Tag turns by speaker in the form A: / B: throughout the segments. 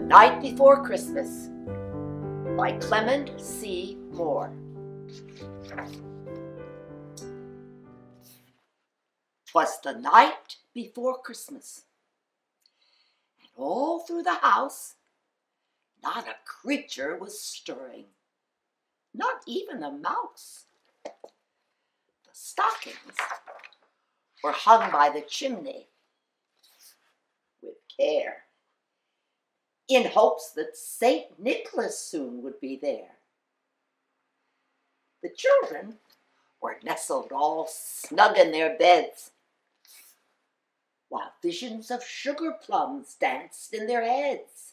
A: Night Before Christmas by Clement C. Moore. 'Twas the night before Christmas, and all through the house not a creature was stirring, not even a mouse. The stockings were hung by the chimney with care, in hopes that St. Nicholas soon would be there. The children were nestled all snug in their beds, while visions of sugar plums danced in their heads.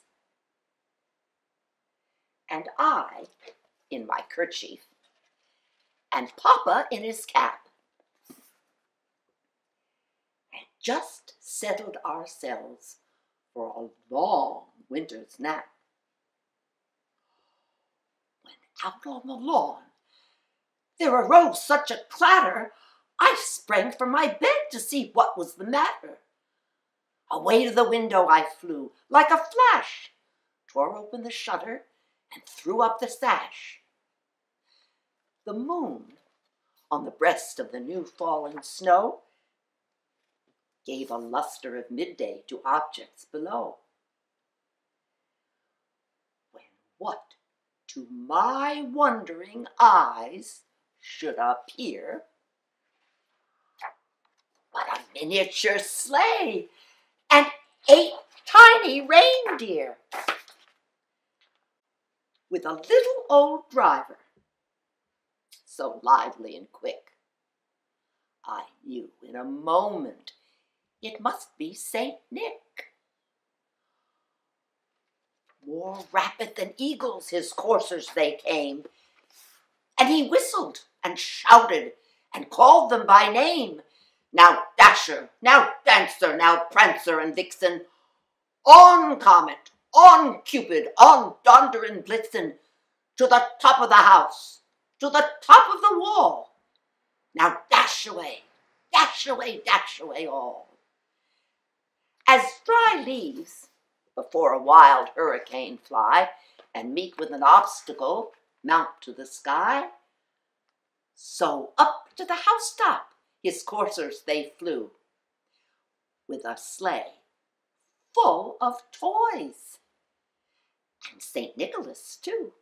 A: And I, in my kerchief, and Papa in his cap, had just settled ourselves for a long winter's nap, when out on the lawn there arose such a clatter, I sprang from my bed to see what was the matter. Away to the window I flew like a flash, tore open the shutter, and threw up the sash. The moon, on the breast of the new fallen snow, gave a luster of midday to objects below. When what to my wondering eyes should appear but a miniature sleigh and 8 tiny reindeer, with a little old driver, so lively and quick, I knew in a moment it must be St. Nick. More rapid than eagles his coursers they came, and he whistled and shouted and called them by name. Now Dasher, now Dancer, now Prancer and Vixen, on Comet, on Cupid, on Donder and Blitzen, to the top of the house, to the top of the wall. Now dash away, dash away, dash away all. As dry leaves before a wild hurricane fly, and meet with an obstacle, mount to the sky, so up to the housetop his coursers they flew, with a sleigh full of toys, and St. Nicholas too.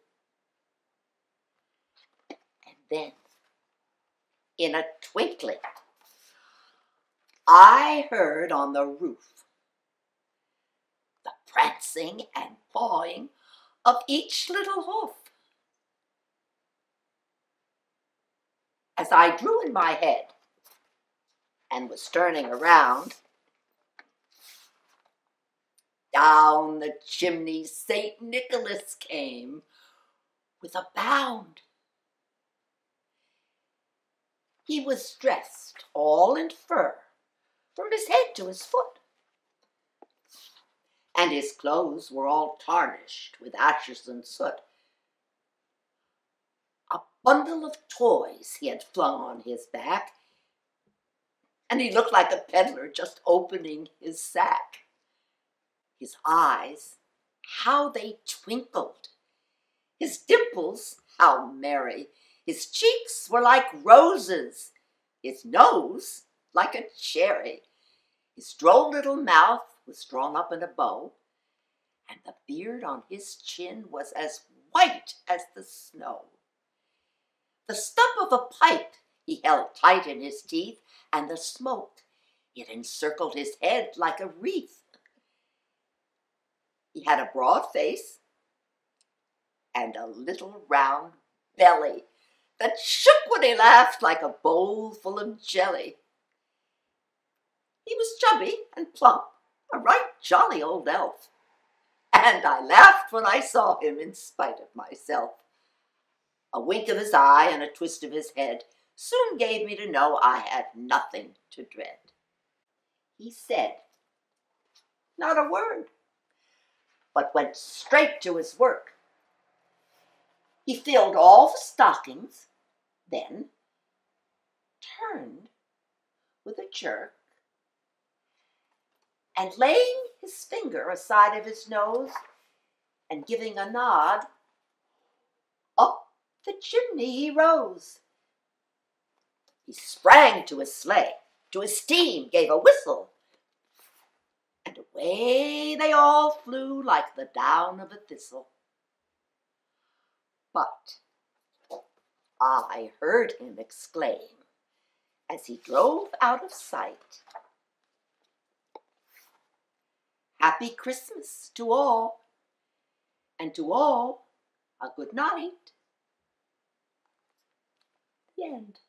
A: And then, in a twinkling, I heard on the roof the prancing and pawing of each little hoof. As I drew in my head and was turning around, down the chimney St. Nicholas came with a bound. He was dressed all in fur, from his head to his foot, and his clothes were all tarnished with ashes and soot. A bundle of toys he had flung on his back, and he looked like a peddler just opening his sack. His eyes, how they twinkled! His dimples, how merry! His cheeks were like roses, his nose like a cherry. His droll little mouth was drawn up in a bow, and the beard on his chin was as white as the snow. The stump of a pipe he held tight in his teeth, and the smoke, it encircled his head like a wreath. He had a broad face and a little round belly that shook when he laughed like a bowl full of jelly. He was chubby and plump, a right jolly old elf, and I laughed when I saw him in spite of myself. A wink of his eye and a twist of his head soon gave me to know I had nothing to dread. He said not a word, but went straight to his work. He filled all the stockings, then turned with a jerk, and laying his finger aside of his nose, and giving a nod, up the chimney he rose. He sprang to his sleigh, to his team gave a whistle, and away they all flew like the down of a thistle. But I heard him exclaim, as he drove out of sight, "Happy Christmas to all, and to all a good night." The end.